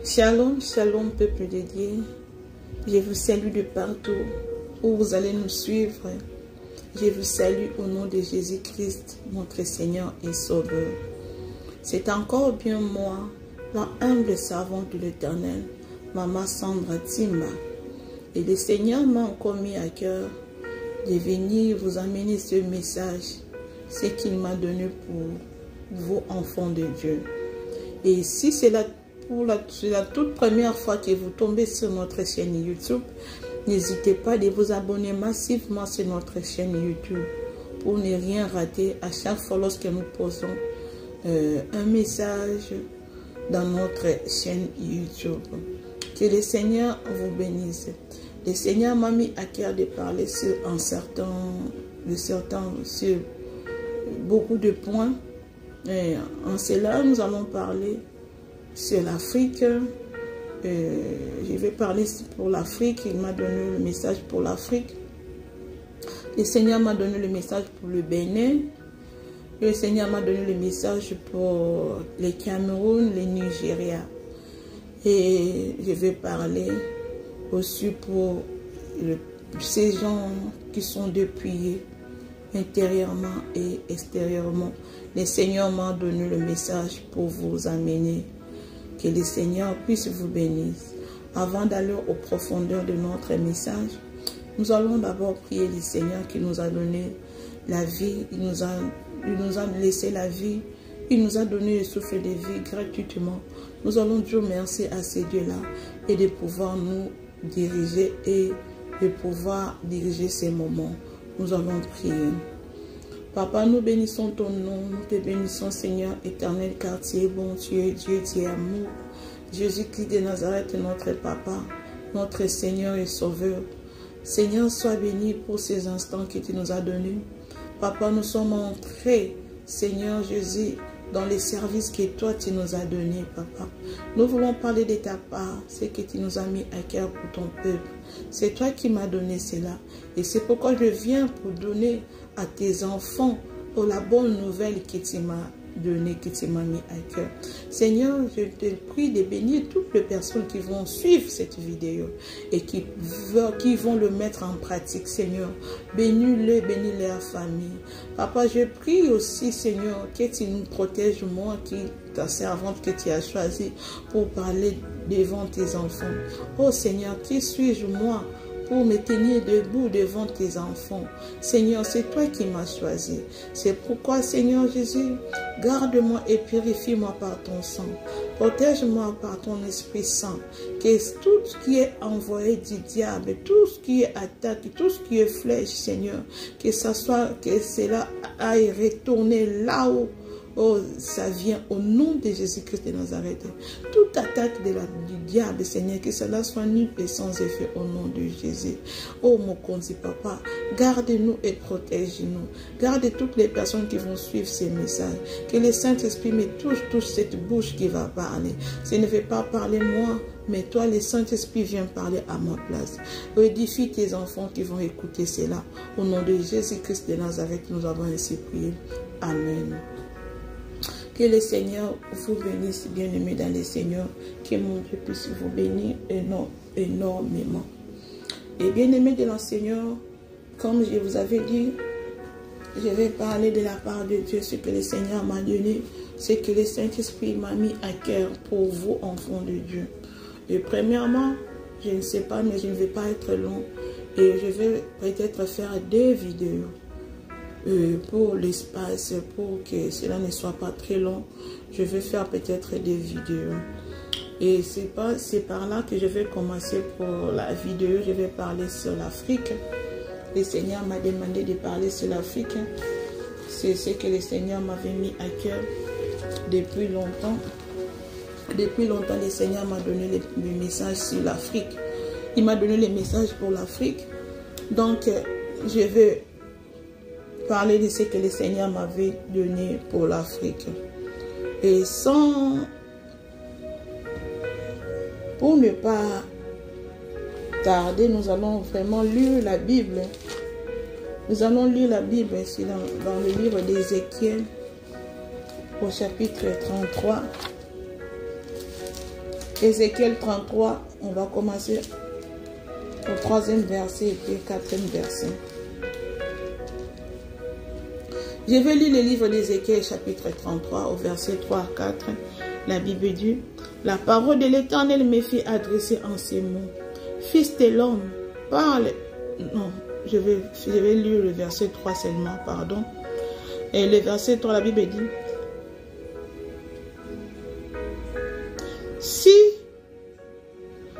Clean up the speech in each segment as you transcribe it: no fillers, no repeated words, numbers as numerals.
Shalom, shalom, peuple de Dieu. Je vous salue de partout où vous allez nous suivre. Je vous salue au nom de Jésus-Christ, notre Seigneur et Sauveur. C'est encore bien moi, la humble servante de l'Éternel, Maman Sandra Timba. Et le Seigneur m'a encore mis à cœur de venir vous amener ce message, ce qu'il m'a donné pour vous, enfants de Dieu. Et si c'est la toute première fois que vous tombez sur notre chaîne YouTube, n'hésitez pas de vous abonner massivement sur notre chaîne YouTube pour ne rien rater à chaque fois lorsque nous posons un message dans notre chaîne YouTube. Que le Seigneur vous bénisse. Le Seigneur m'a mis à cœur de parler sur sur beaucoup de points. Et en cela, nous allons parler sur l'Afrique. Je vais parler pour l'Afrique. Il m'a donné le message pour l'Afrique. Le Seigneur m'a donné le message pour le Bénin. Le Seigneur m'a donné le message pour le Cameroun, le Nigeria. Et je vais parler aussi pour ces gens qui sont dépouillés intérieurement et extérieurement. Le Seigneur m'a donné le message pour vous amener. Que le Seigneur puisse vous bénir. Avant d'aller aux profondeurs de notre message, nous allons d'abord prier le Seigneur qui nous a donné la vie. Il nous a laissé la vie. Il nous a donné le souffle de vie gratuitement. Nous allons dire merci à ces dieux-là et de pouvoir nous diriger et de pouvoir diriger ces moments. Nous allons prier. Papa, nous bénissons ton nom, nous te bénissons Seigneur éternel, car tu es bon, tu es Dieu, tu es amour. Jésus-Christ de Nazareth, notre Papa, notre Seigneur et Sauveur. Seigneur, sois béni pour ces instants que tu nous as donnés. Papa, nous sommes entrés, Seigneur Jésus, dans les services que toi tu nous as donnés, Papa. Nous voulons parler de ta part, ce que tu nous as mis à cœur pour ton peuple. C'est toi qui m'as donné cela. Et c'est pourquoi je viens pour donner à tes enfants pour la bonne nouvelle que tu m'as donnée, que tu m'as mis à cœur. Seigneur, je te prie de bénir toutes les personnes qui vont suivre cette vidéo et qui vont le mettre en pratique, Seigneur. Bénis-le, bénis leur famille. Papa, je prie aussi, Seigneur, que tu nous protèges, moi, ta servante que tu as choisie pour parler devant tes enfants. Oh Seigneur, qui suis-je moi pour me tenir debout devant tes enfants? Seigneur, c'est toi qui m'as choisi. C'est pourquoi, Seigneur Jésus, garde-moi et purifie-moi par ton sang. Protège-moi par ton Esprit Saint. Que tout ce qui est envoyé du diable, tout ce qui est attaque, tout ce qui est flèche, Seigneur, que cela aille retourner là-haut. Oh, ça vient au nom de Jésus-Christ de Nazareth. Toute attaque du diable, Seigneur, que cela soit nul et sans effet au nom de Jésus. Oh, mon conti, Papa, garde-nous et protège-nous. Garde toutes les personnes qui vont suivre ces messages. Que le Saint-Esprit me touche cette bouche qui va parler. Ce ne veut pas parler moi, mais toi, le Saint-Esprit, vient parler à ma place. Édifie tes enfants qui vont écouter cela. Au nom de Jésus-Christ de Nazareth, nous avons ainsi prié. Amen. Que le Seigneur vous bénisse, bien-aimés dans le Seigneur. Que mon Dieu puisse vous bénir énormément. Et bien-aimés dans le Seigneur, comme je vous avais dit, je vais parler de la part de Dieu, ce que le Seigneur m'a donné, ce que le Saint-Esprit m'a mis à cœur pour vous, enfants de Dieu. Et premièrement, je ne sais pas, mais je ne vais pas être long. Et je vais peut-être faire 2 vidéos. Pour l'espace, pour que cela ne soit pas très long, je vais faire peut-être des vidéos. Et c'est par là que je vais commencer pour la vidéo. Je vais parler sur l'Afrique. Le Seigneur m'a demandé de parler sur l'Afrique. C'est ce que le Seigneur m'avait mis à cœur depuis longtemps. Depuis longtemps, le Seigneur m'a donné le message sur l'Afrique. Il m'a donné le message pour l'Afrique. Donc, je vais parler de ce que le Seigneur m'avait donné pour l'Afrique. Et pour ne pas tarder, nous allons vraiment lire la Bible. Nous allons lire la Bible ici dans le livre d'Ézéchiel au chapitre 33. Ézéchiel 33, on va commencer au 3e verset et puis au 4e verset. Je vais lire le livre d'Ézéchiel chapitre 33 au verset 3 à 4. La Bible dit, la parole de l'Éternel me fit adresser en ces mots. Fils de l'homme, parle. Non, je vais lire le verset 3 seulement, pardon. Et le verset 3, la Bible dit, si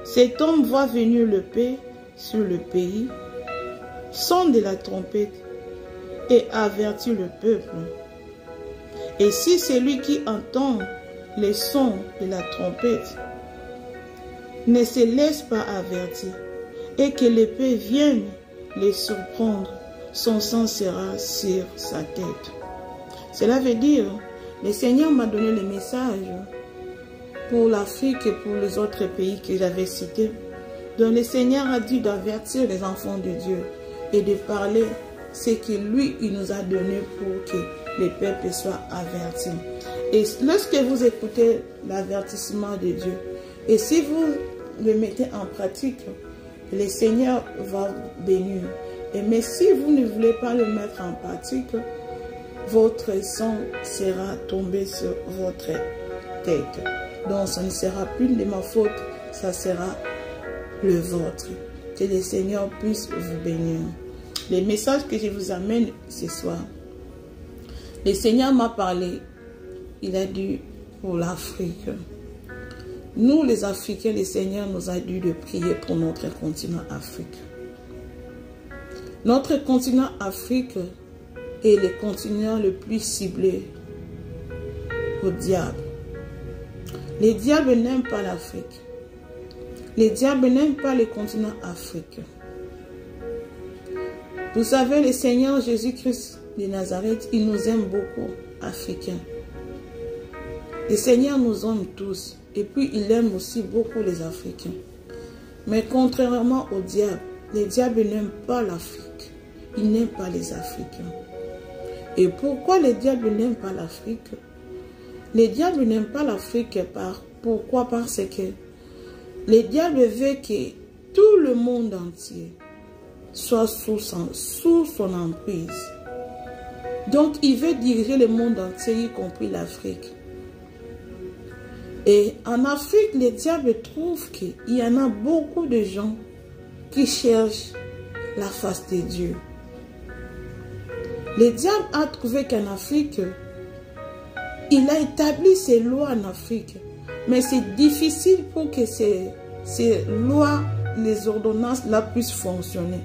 cet homme voit venir le paix sur le pays, sonne de la trompette et avertit le peuple. Et si celui qui entend les sons de la trompette ne se laisse pas avertir et que l'épée vienne les surprendre, son sang sera sur sa tête. Cela veut dire, le Seigneur m'a donné le message pour l'Afrique et pour les autres pays que j'avais cités. Donc le Seigneur a dit d'avertir les enfants de Dieu et de parler ce que lui, il nous a donné pour que les peuples soient avertis. Et lorsque vous écoutez l'avertissement de Dieu, et si vous le mettez en pratique, le Seigneur va bénir. Mais si vous ne voulez pas le mettre en pratique, votre sang sera tombé sur votre tête. Donc ce ne sera plus de ma faute, ça sera le vôtre. Que le Seigneur puisse vous bénir. Les messages que je vous amène ce soir, le Seigneur m'a parlé, il a dit pour l'Afrique. Nous les Africains, le Seigneur nous a dit de prier pour notre continent Afrique. Notre continent Afrique est le continent le plus ciblé au diable. Les diables n'aiment pas l'Afrique. Les diables n'aiment pas le continent Afrique. Vous savez, le Seigneur Jésus-Christ de Nazareth, il nous aime beaucoup, Africains. Le Seigneur nous aime tous. Et puis, il aime aussi beaucoup les Africains. Mais contrairement au diable, les diables n'aiment pas l'Afrique. Ils n'aiment pas les Africains. Et pourquoi les diables n'aiment pas l'Afrique? Les diables n'aiment pas l'Afrique. Pourquoi? Parce que les diables veulent que tout le monde entier soit sous son emprise. Donc, il veut diriger le monde entier, y compris l'Afrique. Et en Afrique, les diables trouvent qu'il y en a beaucoup de gens qui cherchent la face de Dieu. Le diable a trouvé qu'en Afrique, il a établi ses lois en Afrique. Mais c'est difficile pour que ces lois, les ordonnances là puissent fonctionner.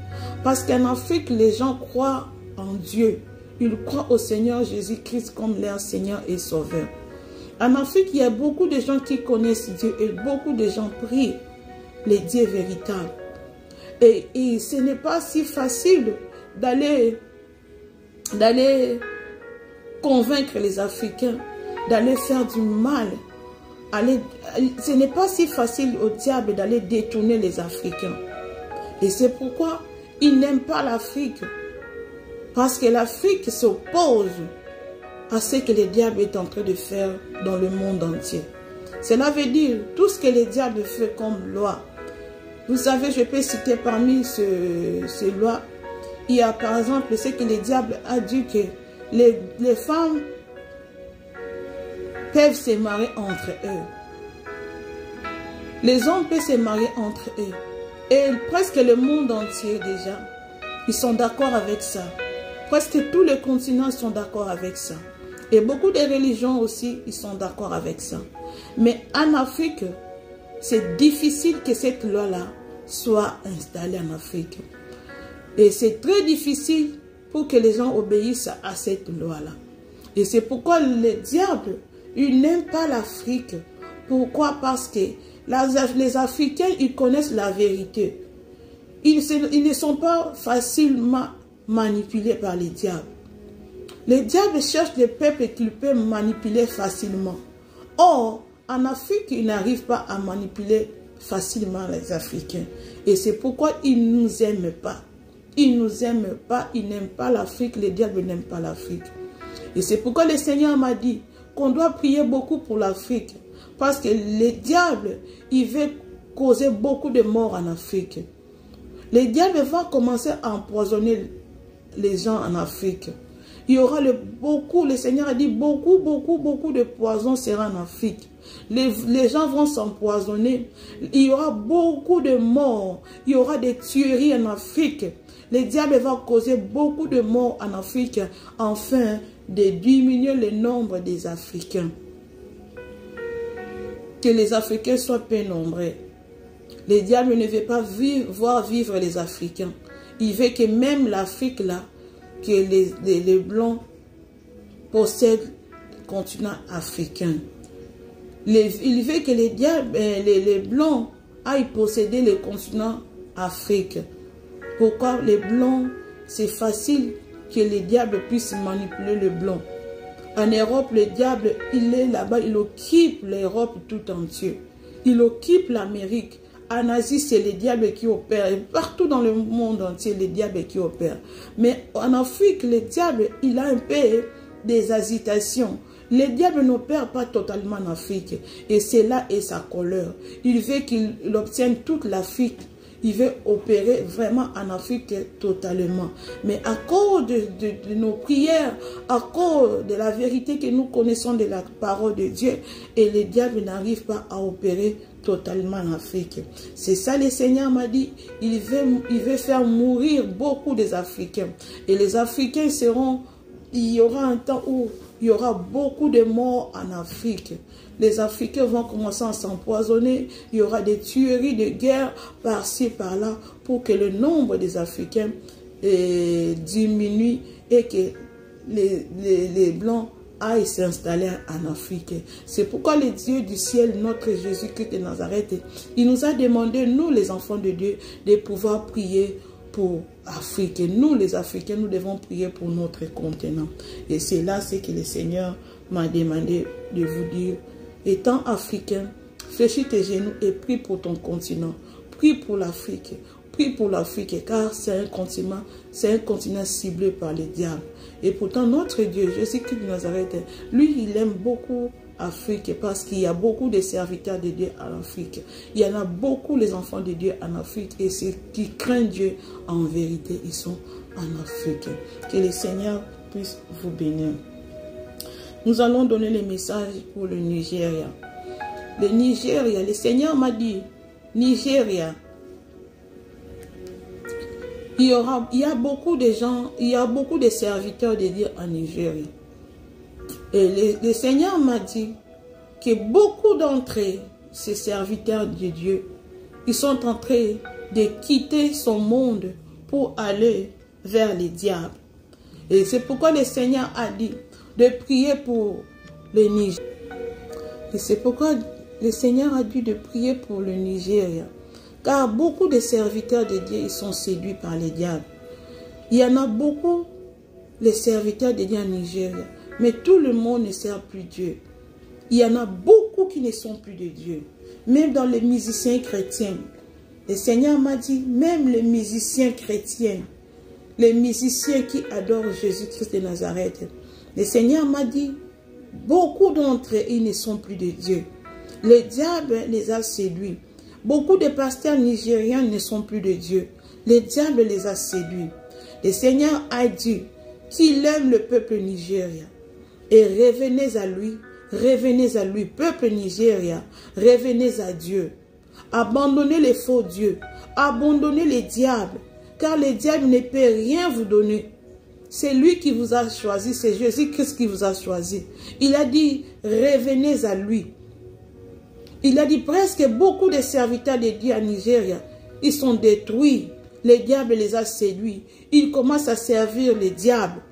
Parce qu'en Afrique, les gens croient en Dieu. Ils croient au Seigneur Jésus-Christ comme leur Seigneur et Sauveur. En Afrique, il y a beaucoup de gens qui connaissent Dieu et beaucoup de gens prient les dieux véritables. Et ce n'est pas si facile d'aller convaincre les Africains, d'aller faire du mal. Ce n'est pas si facile au diable d'aller détourner les Africains. Et c'est pourquoi ils n'aiment pas l'Afrique. Parce que l'Afrique s'oppose à ce que le diable est en train de faire dans le monde entier. Cela veut dire tout ce que le diable fait comme loi. Vous savez, je peux citer parmi ces lois, il y a par exemple ce que le diable a dit que les femmes peuvent se marier entre eux. Les hommes peuvent se marier entre eux. Et presque le monde entier déjà, ils sont d'accord avec ça. Presque tous les continents sont d'accord avec ça. Et beaucoup de religions aussi, ils sont d'accord avec ça. Mais en Afrique, c'est difficile que cette loi-là soit installée en Afrique. Et c'est très difficile pour que les gens obéissent à cette loi-là. Et c'est pourquoi le diable, il n'aime pas l'Afrique. Pourquoi? Parce que les Africains, ils connaissent la vérité. Ils ne sont pas facilement manipulés par les diables. Les diables cherchent des peuples qu'ils peuvent manipuler facilement. Or, en Afrique, ils n'arrivent pas à manipuler facilement les Africains. Et c'est pourquoi ils ne nous aiment pas. Ils ne nous aiment pas, ils n'aiment pas l'Afrique, les diables n'aiment pas l'Afrique. Et c'est pourquoi le Seigneur m'a dit qu'on doit prier beaucoup pour l'Afrique. Parce que le diable, il veut causer beaucoup de morts en Afrique. Le diable va commencer à empoisonner les gens en Afrique. Il y aura le Seigneur a dit beaucoup de poison sera en Afrique. Les gens vont s'empoisonner. Il y aura beaucoup de morts. Il y aura des tueries en Afrique. Le diable va causer beaucoup de morts en Afrique afin de diminuer le nombre des Africains. Que les Africains soient peu nombreux. Le diable ne veut pas voir vivre les Africains. Il veut que même l'Afrique là, que les Blancs possèdent le continent africain. Il veut que les Blancs aillent posséder le continent Afrique. Pourquoi les Blancs, c'est facile que les diables puissent manipuler les Blancs. En Europe, le diable, il est là-bas, il occupe l'Europe tout entière. Il occupe l'Amérique. En Asie, c'est les diables qui opèrent. Et partout dans le monde entier, les diables qui opèrent. Mais en Afrique, le diable, il a un peu des hésitations. Le diable n'opère pas totalement en Afrique. Et c'est là et sa colère. Il veut qu'il obtienne toute l'Afrique. Il veut opérer vraiment en Afrique totalement. Mais à cause de nos prières, à cause de la vérité que nous connaissons de la parole de Dieu, et le diable n'arrive pas à opérer totalement en Afrique. C'est ça le Seigneur m'a dit, il veut faire mourir beaucoup des Africains. Et les Africains il y aura un temps où il y aura beaucoup de morts en Afrique. Les Africains vont commencer à s'empoisonner. Il y aura des tueries, de guerres par-ci, par-là, pour que le nombre des Africains diminue et que les Blancs aillent s'installer en Afrique. C'est pourquoi le Dieu du ciel, notre Jésus-Christ de Nazareth, il nous a demandé, nous les enfants de Dieu, de pouvoir prier pour l'Afrique. Nous les Africains, nous devons prier pour notre continent. Et c'est là ce que le Seigneur m'a demandé de vous dire. Étant africain, fléchis tes genoux et prie pour ton continent. Prie pour l'Afrique. Prie pour l'Afrique, car c'est un continent ciblé par les diables. Et pourtant, notre Dieu, Jésus-Christ de Nazareth, lui, il aime beaucoup l'Afrique parce qu'il y a beaucoup de serviteurs de Dieu en Afrique. Il y en a beaucoup, les enfants de Dieu en Afrique, et ceux qui craignent Dieu, en vérité, ils sont en Afrique. Que le Seigneur puisse vous bénir. Nous allons donner le message pour le Nigeria. Le Nigeria, le Seigneur m'a dit, Nigeria, il y a beaucoup de gens, il y a beaucoup de serviteurs de Dieu en Nigeria. Et le Seigneur m'a dit que beaucoup d'entre eux, ces serviteurs de Dieu, ils sont en train de quitter son monde pour aller vers les diables. Et c'est pourquoi le Seigneur a dit de prier pour le Nigeria. Et c'est pourquoi le Seigneur a dit de prier pour le Nigeria. Car beaucoup de serviteurs de Dieu, ils sont séduits par les diables. Il y en a beaucoup, les serviteurs de Dieu en Nigeria. Mais tout le monde ne sert plus Dieu. Il y en a beaucoup qui ne sont plus de Dieu. Même dans les musiciens chrétiens. Le Seigneur m'a dit, même les musiciens chrétiens, les musiciens qui adorent Jésus-Christ de Nazareth, le Seigneur m'a dit, beaucoup d'entre eux, ils ne sont plus de Dieu. Le diable les a séduits. Beaucoup de pasteurs nigériens ne sont plus de Dieu. Le diable les a séduits. Le Seigneur a dit qu'il aime le peuple nigérien. Et revenez à lui, peuple Nigeria, revenez à Dieu. Abandonnez les faux dieux, abandonnez les diables, car le diable ne peut rien vous donner. C'est lui qui vous a choisi, c'est Jésus-Christ qui vous a choisi. Il a dit, revenez à lui. Il a dit presque beaucoup de serviteurs de Dieu en Nigeria, ils sont détruits. Le diable les a séduits. Ils commencent à servir les diables.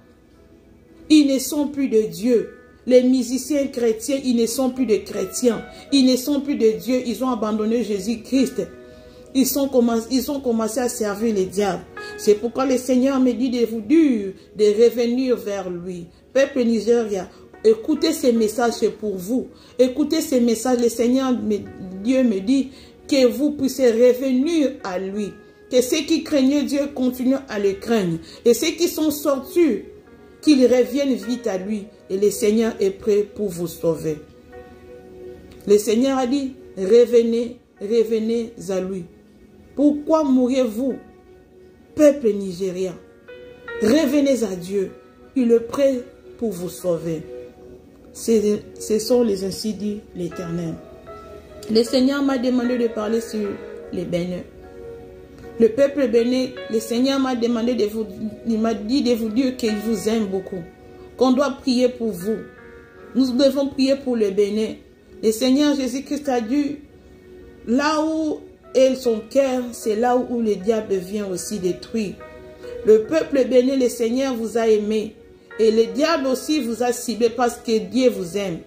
Ils ne sont plus de Dieu. Les musiciens chrétiens, ils ne sont plus de chrétiens. Ils ne sont plus de Dieu. Ils ont abandonné Jésus-Christ. Ils ont commencé à servir les diables. C'est pourquoi le Seigneur me dit de vous dire de revenir vers lui. Peuple Nigeria, écoutez ces messages, c'est pour vous. Écoutez ces messages. Le Seigneur, Dieu me dit que vous puissiez revenir à lui. Que ceux qui craignaient Dieu continuent à le craindre. Et ceux qui sont sortis, qu'ils reviennent vite à lui. Et le Seigneur est prêt pour vous sauver. Le Seigneur a dit, revenez, revenez à lui. Pourquoi mourrez-vous, peuple nigérien? Revenez à Dieu. Il est prêt pour vous sauver. Ce sont les ainsi dit l'Éternel. Le Seigneur m'a demandé de parler sur les Bénins. Le peuple bénin, le Seigneur m'a demandé il m'a dit de vous dire qu'il vous aime beaucoup. Qu'on doit prier pour vous. Nous devons prier pour le Bénin. Le Seigneur Jésus-Christ a dit, là où est son cœur, c'est là où le diable vient aussi détruire. Le peuple bénin, le Seigneur vous a aimé. Et le diable aussi vous a ciblé parce que Dieu vous aime.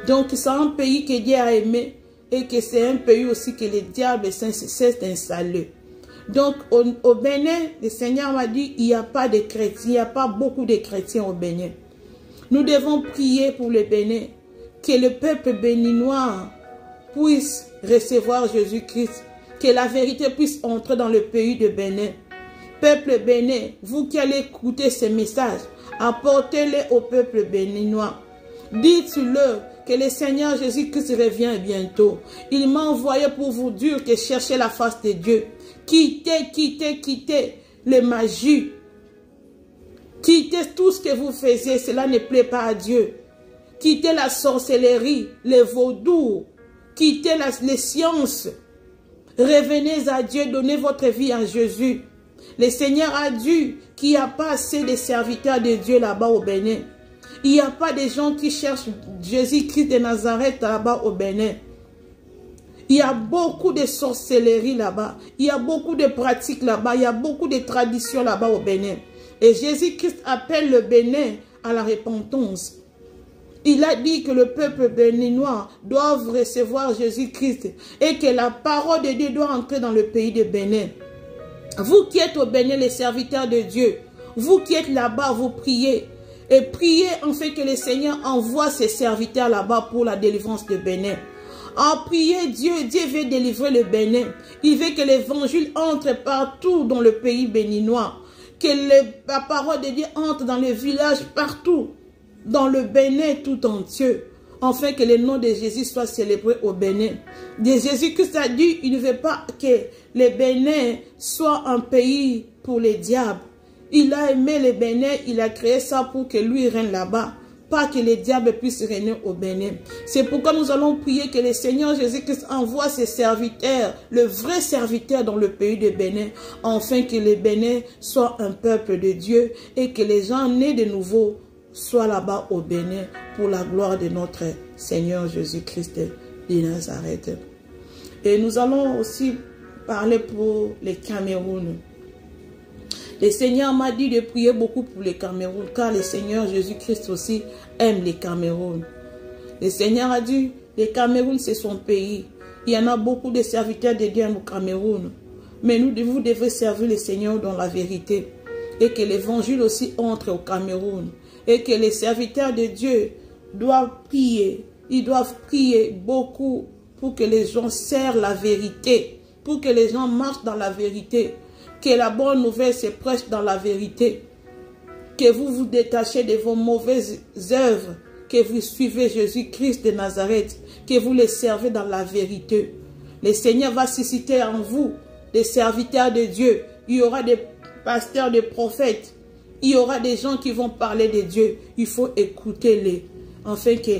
Donc c'est un pays que Dieu a aimé et que c'est un pays aussi que le diable s'est installé. Donc au Bénin, le Seigneur m'a dit, il n'y a pas de chrétiens, il n'y a pas beaucoup de chrétiens au Bénin. Nous devons prier pour le Bénin, que le peuple béninois puisse recevoir Jésus-Christ, que la vérité puisse entrer dans le pays de Bénin. Peuple bénin, vous qui allez écouter ces messages, apportez-les au peuple béninois. Dites-le que le Seigneur Jésus-Christ revient bientôt. Il m'a envoyé pour vous dire que cherchez la face de Dieu. Quittez, quittez, quittez les magies. Quittez tout ce que vous faisiez, cela ne plaît pas à Dieu. Quittez la sorcellerie, les vaudous. Quittez les sciences. Revenez à Dieu, donnez votre vie à Jésus. Le Seigneur a dit qu'il n'y a pas assez de serviteurs de Dieu là-bas au Bénin. Il n'y a pas de gens qui cherchent Jésus-Christ de Nazareth là-bas au Bénin. Il y a beaucoup de sorcellerie là-bas. Il y a beaucoup de pratiques là-bas. Il y a beaucoup de traditions là-bas au Bénin. Et Jésus-Christ appelle le Bénin à la repentance. Il a dit que le peuple béninois doit recevoir Jésus-Christ et que la parole de Dieu doit entrer dans le pays de Bénin. Vous qui êtes au Bénin, les serviteurs de Dieu, vous qui êtes là-bas, vous priez. Et priez en fait que le Seigneur envoie ses serviteurs là-bas pour la délivrance de Bénin. En priez Dieu, Dieu veut délivrer le Bénin. Il veut que l'évangile entre partout dans le pays béninois. Que la parole de Dieu entre dans les villages partout, dans le Bénin tout entier. Afin que le nom de Jésus soit célébré au Bénin. Jésus-Christ a dit, il ne veut pas que le Bénin soit un pays pour les diables. Il a aimé le Bénin, il a créé ça pour que lui règne là-bas. Pas que les diables puissent régner au Bénin. C'est pourquoi nous allons prier que le Seigneur Jésus-Christ envoie ses serviteurs, le vrai serviteur dans le pays de Bénin, afin que le Bénin soit un peuple de Dieu et que les gens nés de nouveau soient là-bas au Bénin pour la gloire de notre Seigneur Jésus-Christ de Nazareth. Et nous allons aussi parler pour les Cameroun. Le Seigneur m'a dit de prier beaucoup pour les Cameroun, car le Seigneur Jésus-Christ aussi aime les Cameroun. Le Seigneur a dit, le Cameroun c'est son pays. Il y en a beaucoup de serviteurs de Dieu au Cameroun. Mais vous devez servir le Seigneur dans la vérité. Et que l'évangile aussi entre au Cameroun. Et que les serviteurs de Dieu doivent prier. Ils doivent prier beaucoup pour que les gens servent la vérité. Pour que les gens marchent dans la vérité. Que la bonne nouvelle se prêche dans la vérité. Que vous vous détachez de vos mauvaises œuvres. Que vous suivez Jésus-Christ de Nazareth. Que vous les servez dans la vérité. Le Seigneur va susciter en vous des serviteurs de Dieu. Il y aura des pasteurs, des prophètes. Il y aura des gens qui vont parler de Dieu. Il faut écouter-les. Afin que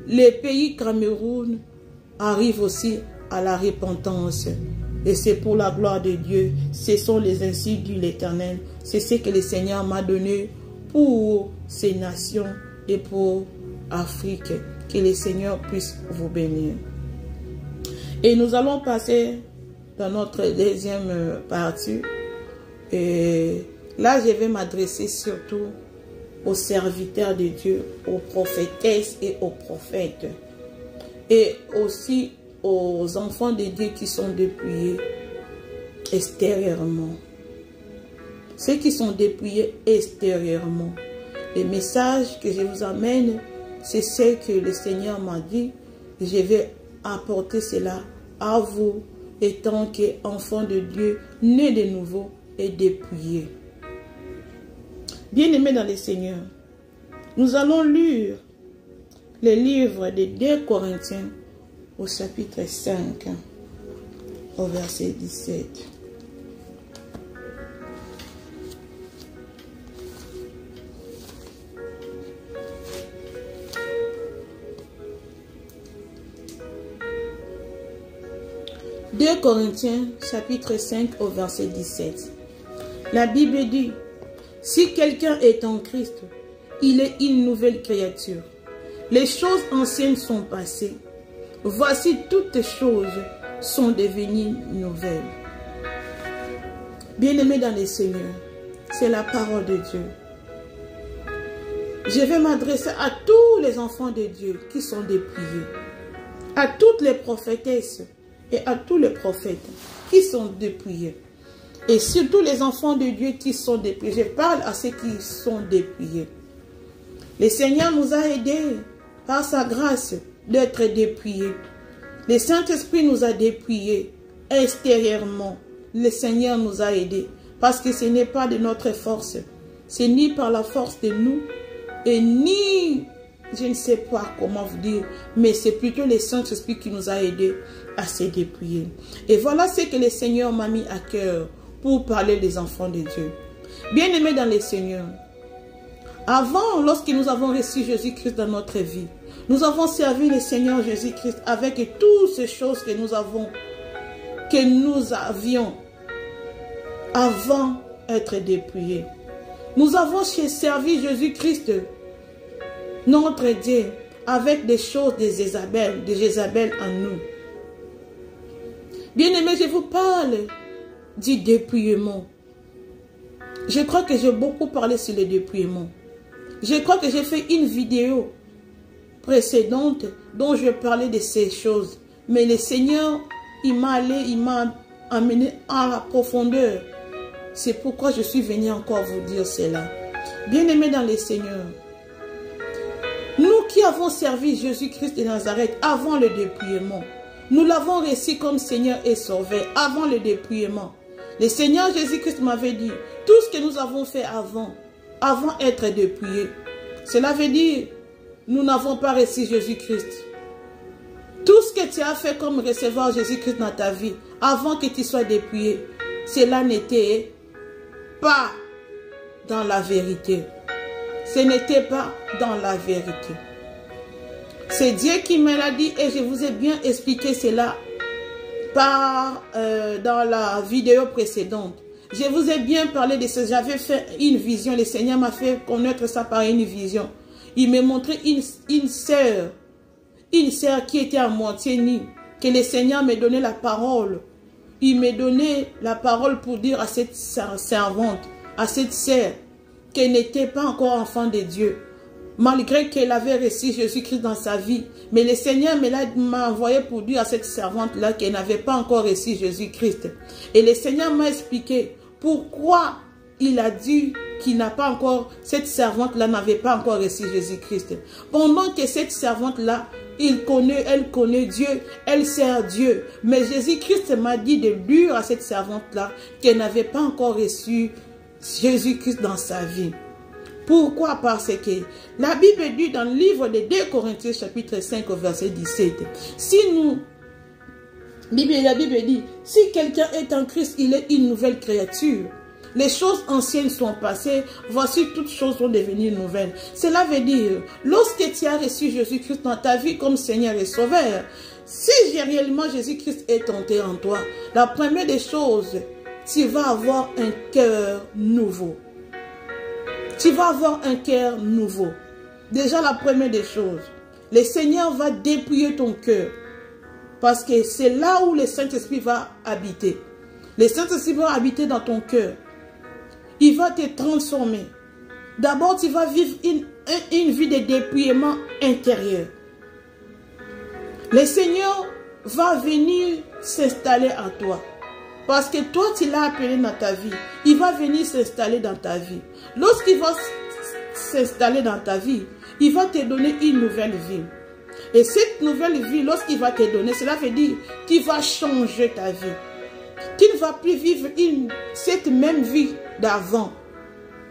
les pays Cameroun arrivent aussi à la repentance. Et c'est pour la gloire de Dieu. Ce sont les ainsi dit l'Éternel. C'est ce que le Seigneur m'a donné pour ces nations et pour Afrique. Que le Seigneur puisse vous bénir. Et nous allons passer dans notre deuxième partie. Et là, je vais m'adresser surtout aux serviteurs de Dieu, aux prophétesses et aux prophètes. Et aussi aux enfants de Dieu qui sont dépouillés extérieurement. Ceux qui sont dépouillés extérieurement. Le message que je vous amène, c'est ce que le Seigneur m'a dit. Je vais apporter cela à vous, étant qu'enfants de Dieu, nés de nouveau et dépouillés. Bien-aimés dans le Seigneur, nous allons lire le livre de 2 Corinthiens au chapitre 5, au verset 17. « 2 Corinthiens, chapitre 5, au verset 17. La Bible dit, « Si quelqu'un est en Christ, il est une nouvelle créature. Les choses anciennes sont passées. Voici toutes choses sont devenues nouvelles. » Bien-aimés dans les Seigneurs, c'est la parole de Dieu. Je vais m'adresser à tous les enfants de Dieu qui sont dépouillés, à toutes les prophétesses et à tous les prophètes qui sont dépouillés. Et surtout les enfants de Dieu qui sont dépouillés. Je parle à ceux qui sont dépouillés. Le Seigneur nous a aidés par sa grâce d'être dépouillés. Le Saint-Esprit nous a dépouillés extérieurement. Le Seigneur nous a aidés. Parce que ce n'est pas de notre force. C'est ni par la force de nous et ni, je ne sais pas comment vous dire, mais c'est plutôt le Saint-Esprit qui nous a aidés à se dépouiller. Et voilà ce que le Seigneur m'a mis à cœur pour parler des enfants de Dieu. Bien-aimés dans le Seigneur, avant, lorsque nous avons reçu Jésus-Christ dans notre vie, nous avons servi le Seigneur Jésus-Christ avec toutes ces choses que nous avions avant d'être dépouillés. Nous avons servi Jésus-Christ, notre Dieu, avec des choses de Jézabel en nous. Bien-aimés, je vous parle du dépouillement. Je crois que j'ai beaucoup parlé sur le dépouillement. Je crois que j'ai fait une vidéo précédente dont je parlais de ces choses. Mais le Seigneur, il m'a amené à la profondeur. C'est pourquoi je suis venu encore vous dire cela. Bien-aimés dans le Seigneur, nous qui avons servi Jésus-Christ de Nazareth avant le dépouillement, nous l'avons reçu comme Seigneur et Sauveur avant le dépouillement. Le Seigneur Jésus-Christ m'avait dit, tout ce que nous avons fait avant d'être dépouillés, cela veut dire, nous n'avons pas reçu Jésus-Christ. Tout ce que tu as fait comme recevoir Jésus-Christ dans ta vie, avant que tu sois dépouillé, cela n'était pas dans la vérité. Ce n'était pas dans la vérité. C'est Dieu qui me l'a dit et je vous ai bien expliqué cela dans la vidéo précédente. Je vous ai bien parlé de ça. J'avais fait une vision. Le Seigneur m'a fait connaître ça par une vision. Il m'a montré une sœur qui était à moitié nue, que le Seigneur m'a donné la parole. Il m'a donné la parole pour dire à cette servante, à cette sœur, qu'elle n'était pas encore enfant de Dieu, malgré qu'elle avait reçu Jésus-Christ dans sa vie. Mais le Seigneur m'a envoyé pour dire à cette servante-là qu'elle n'avait pas encore reçu Jésus-Christ. Et le Seigneur m'a expliqué pourquoi il a dit qu'il n'a pas encore, cette servante-là n'avait pas encore reçu Jésus-Christ. Pendant que cette servante-là, elle connaît Dieu, elle sert Dieu. Mais Jésus-Christ m'a dit de dire à cette servante-là qu'elle n'avait pas encore reçu Jésus-Christ dans sa vie. Pourquoi? Parce que la Bible dit dans le livre de 2 Corinthiens chapitre 5 au verset 17, la Bible dit, si quelqu'un est en Christ, il est une nouvelle créature. Les choses anciennes sont passées, voici toutes choses sont devenues nouvelles. Cela veut dire, lorsque tu as reçu Jésus-Christ dans ta vie comme Seigneur et Sauveur, si réellement Jésus-Christ est entré en toi, la première des choses, tu vas avoir un cœur nouveau. Tu vas avoir un cœur nouveau. Déjà la première des choses, le Seigneur va dépouiller ton cœur. Parce que c'est là où le Saint-Esprit va habiter. Le Saint-Esprit va habiter dans ton cœur. Il va te transformer. D'abord, tu vas vivre une vie de dépouillement intérieur. Le Seigneur va venir s'installer en toi. Parce que toi, tu l'as appelé dans ta vie. Il va venir s'installer dans ta vie. Lorsqu'il va s'installer dans ta vie, il va te donner une nouvelle vie. Et cette nouvelle vie, lorsqu'il va te donner, cela veut dire qu'il va changer ta vie. Tu ne vas plus vivre cette même vie d'avant.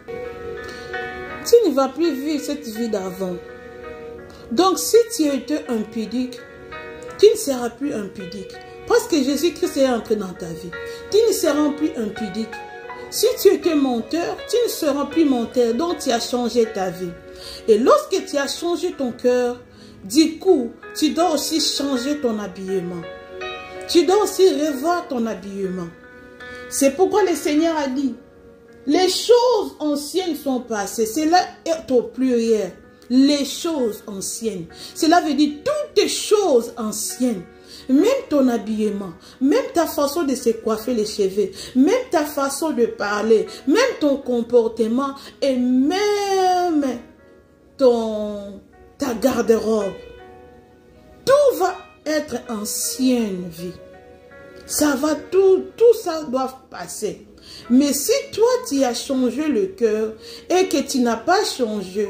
Tu ne vas plus vivre cette vie d'avant. Donc, si tu étais impudique, tu ne seras plus impudique. Parce que Jésus-Christ est entré dans ta vie. Tu ne seras plus impudique. Si tu étais menteur, tu ne seras plus menteur. Donc tu as changé ta vie. Et lorsque tu as changé ton cœur, du coup, tu dois aussi changer ton habillement. Tu dois aussi revoir ton habillement. C'est pourquoi le Seigneur a dit, les choses anciennes sont passées. Cela est au pluriel. Les choses anciennes. Cela veut dire toutes les choses anciennes. Même ton habillement, même ta façon de se coiffer les cheveux, même ta façon de parler, même ton comportement et même ta garde-robe. Tout va être ancienne vie. Ça va tout ça doit passer. Mais si toi tu as changé le cœur et que tu n'as pas changé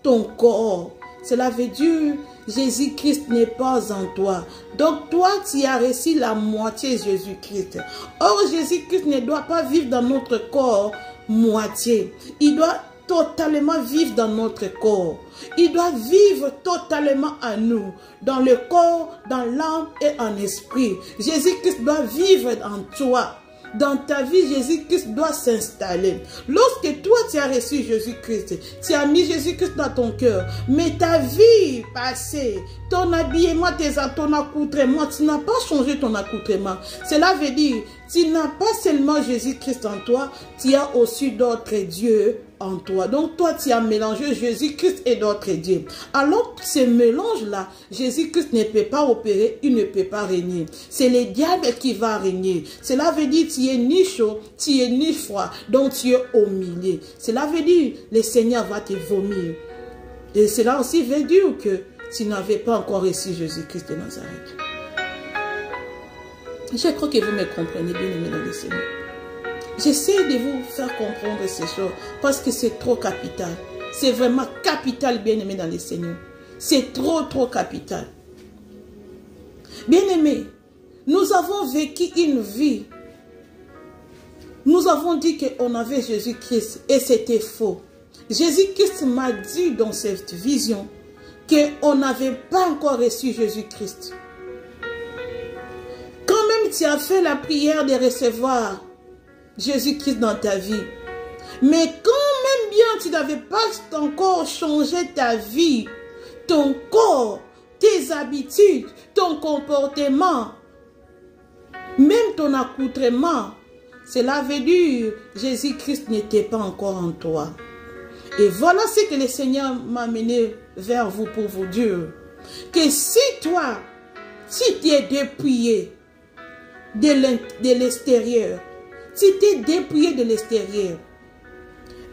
ton corps, cela veut dire Jésus-Christ n'est pas en toi. Donc toi, tu as reçu la moitié Jésus-Christ. Or, Jésus-Christ ne doit pas vivre dans notre corps moitié. Il doit totalement vivre dans notre corps. Il doit vivre totalement à nous, dans le corps, dans l'âme et en esprit. Jésus-Christ doit vivre en toi. Dans ta vie, Jésus-Christ doit s'installer. Lorsque toi, tu as reçu Jésus-Christ, tu as mis Jésus-Christ dans ton cœur, mais ta vie passée, ton habillement, ton accoutrement, tu n'as pas changé ton accoutrement. Cela veut dire, tu n'as pas seulement Jésus-Christ en toi, tu as aussi d'autres dieux en toi. Donc toi, tu as mélangé Jésus-Christ et d'autres dieux. Alors, ce mélange-là, Jésus-Christ ne peut pas opérer, il ne peut pas régner. C'est le diable qui va régner. Cela veut dire, tu es ni chaud, tu es ni froid, donc tu es au milieu. Cela veut dire, le Seigneur va te vomir. Et cela aussi veut dire que tu n'avais pas encore reçu Jésus-Christ de Nazareth. Je crois que vous me comprenez bien, aimés dans le Seigneur. J'essaie de vous faire comprendre ces choses parce que c'est trop capital. C'est vraiment capital, bien aimé dans le Seigneur. C'est trop capital. Bien aimé, nous avons vécu une vie. Nous avons dit qu'on avait Jésus-Christ et c'était faux. Jésus-Christ m'a dit dans cette vision qu'on n'avait pas encore reçu Jésus-Christ. Quand même tu as fait la prière de recevoir Jésus-Christ dans ta vie, mais quand même bien tu n'avais pas encore changé ta vie, ton corps, tes habitudes, ton comportement, même ton accoutrement, cela veut dire Jésus-Christ n'était pas encore en toi. Et voilà ce que le Seigneur m'a amené vers vous pour vous dire que si toi, si tu es dépouillé de l'extérieur, si tu es dépouillé de l'extérieur,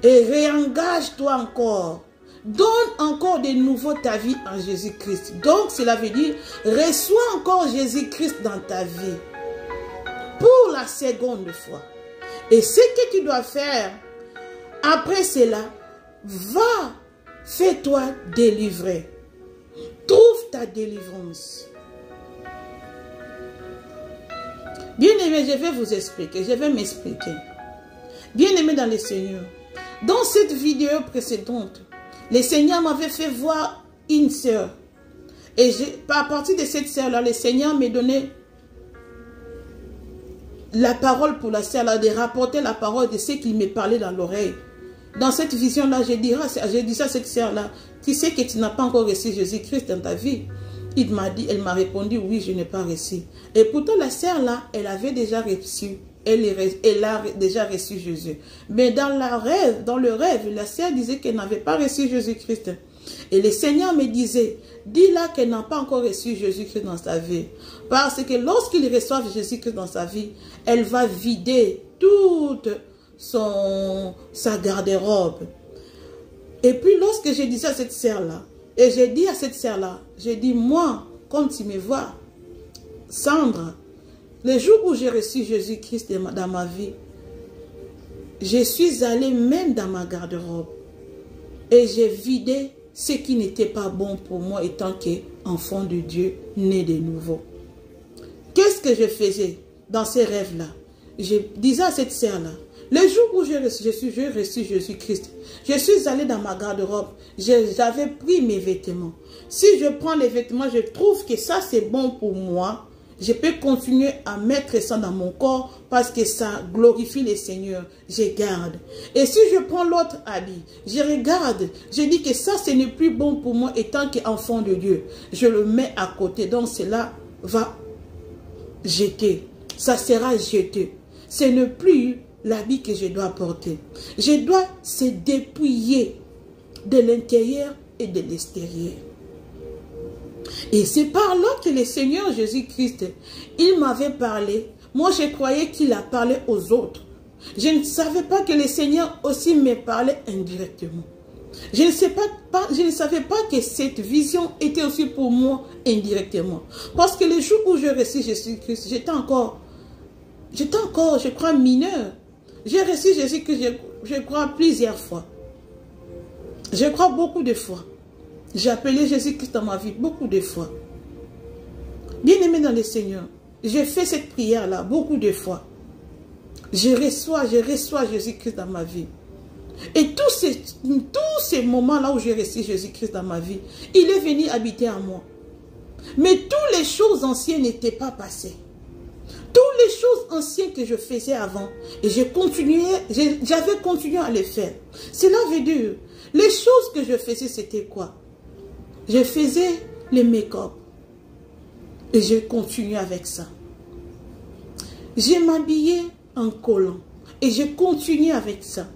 et réengage-toi encore, donne encore de nouveau ta vie en Jésus-Christ. Donc cela veut dire, reçois encore Jésus-Christ dans ta vie pour la seconde fois. Et ce que tu dois faire après cela, va, fais-toi délivrer. Trouve ta délivrance. Bien aimé, je vais vous expliquer, je vais m'expliquer. Bien aimé dans le Seigneur, dans cette vidéo précédente, le Seigneur m'avait fait voir une sœur. Et à partir de cette sœur-là, le Seigneur m'a donné la parole pour la sœur-là, de rapporter la parole de ce qu'il me parlait dans l'oreille. Dans cette vision-là, j'ai dit à cette sœur-là, tu sais que tu n'as pas encore reçu Jésus-Christ dans ta vie. Elle m'a répondu, oui, je n'ai pas reçu. Et pourtant, la sœur-là, elle avait déjà reçu, elle a déjà reçu Jésus. Mais dans le rêve, la sœur disait qu'elle n'avait pas reçu Jésus-Christ. Et le Seigneur me disait, dis-la qu'elle n'a pas encore reçu Jésus-Christ dans sa vie. Parce que lorsqu'il reçoit Jésus-Christ dans sa vie, elle va vider toute sa garde-robe. Et puis lorsque je disais à cette sœur-là, et j'ai dit à cette sœur-là, j'ai dit, moi, comme tu me vois, Sandra, le jour où j'ai reçu Jésus-Christ dans ma vie, je suis allée même dans ma garde-robe et j'ai vidé ce qui n'était pas bon pour moi étant qu'enfant de Dieu, né de nouveau. Qu'est-ce que je faisais dans ces rêves-là? Je disais à cette sœur-là, Le jour où j'ai reçu Jésus-Christ, je suis allé dans ma garde-robe, j'avais pris mes vêtements. Si je prends les vêtements, je trouve que ça c'est bon pour moi, je peux continuer à mettre ça dans mon corps parce que ça glorifie le Seigneur. Je garde. Et si je prends l'autre habit, je regarde, je dis que ça ce n'est plus bon pour moi étant qu'enfant de Dieu. Je le mets à côté, donc cela va jeter. Ça sera jeté. Ce n'est plus l'habit que je dois porter. Je dois se dépouiller de l'intérieur et de l'extérieur. Et c'est par là que le Seigneur Jésus-Christ, il m'avait parlé. Moi, je croyais qu'il a parlé aux autres. Je ne savais pas que le Seigneur aussi me parlait indirectement. Je ne savais pas que cette vision était aussi pour moi indirectement. Parce que le jour où je reçus Jésus-Christ, j'étais encore, je crois, mineur. J'ai reçu Jésus-Christ, je crois, plusieurs fois. Je crois beaucoup de fois. J'ai appelé Jésus-Christ dans ma vie beaucoup de fois. Bien-aimé dans le Seigneur, j'ai fait cette prière-là beaucoup de fois. Je reçois Jésus-Christ dans ma vie. Et tous ces moments-là où j'ai reçu Jésus-Christ dans ma vie, il est venu habiter en moi. Mais toutes les choses anciennes n'étaient pas passées. Toutes les choses anciennes que je faisais avant, et j'avais continué à les faire. Cela veut dire, les choses que je faisais, c'était quoi? Je faisais le make-up. Et je continuais avec ça. Je m'habillais en collant. Et je continuais avec ça.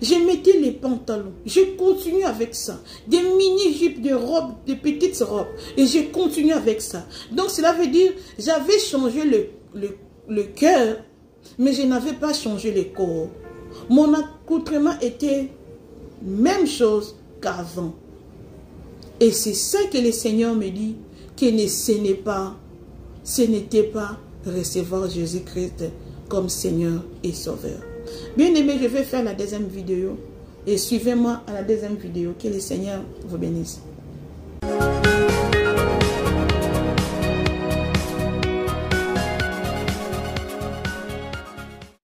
Je mettais les pantalons. Je continuais avec ça. Des mini-jupes, de robes, de petites robes. Et je continuais avec ça. Donc cela veut dire, j'avais changé le cœur, mais je n'avais pas changé le corps. Mon accoutrement était même chose qu'avant. Et c'est ça que le Seigneur me dit, que ce n'était pas recevoir Jésus-Christ comme Seigneur et Sauveur. Bien aimé, je vais faire la deuxième vidéo et suivez-moi à la deuxième vidéo. Que le Seigneur vous bénisse.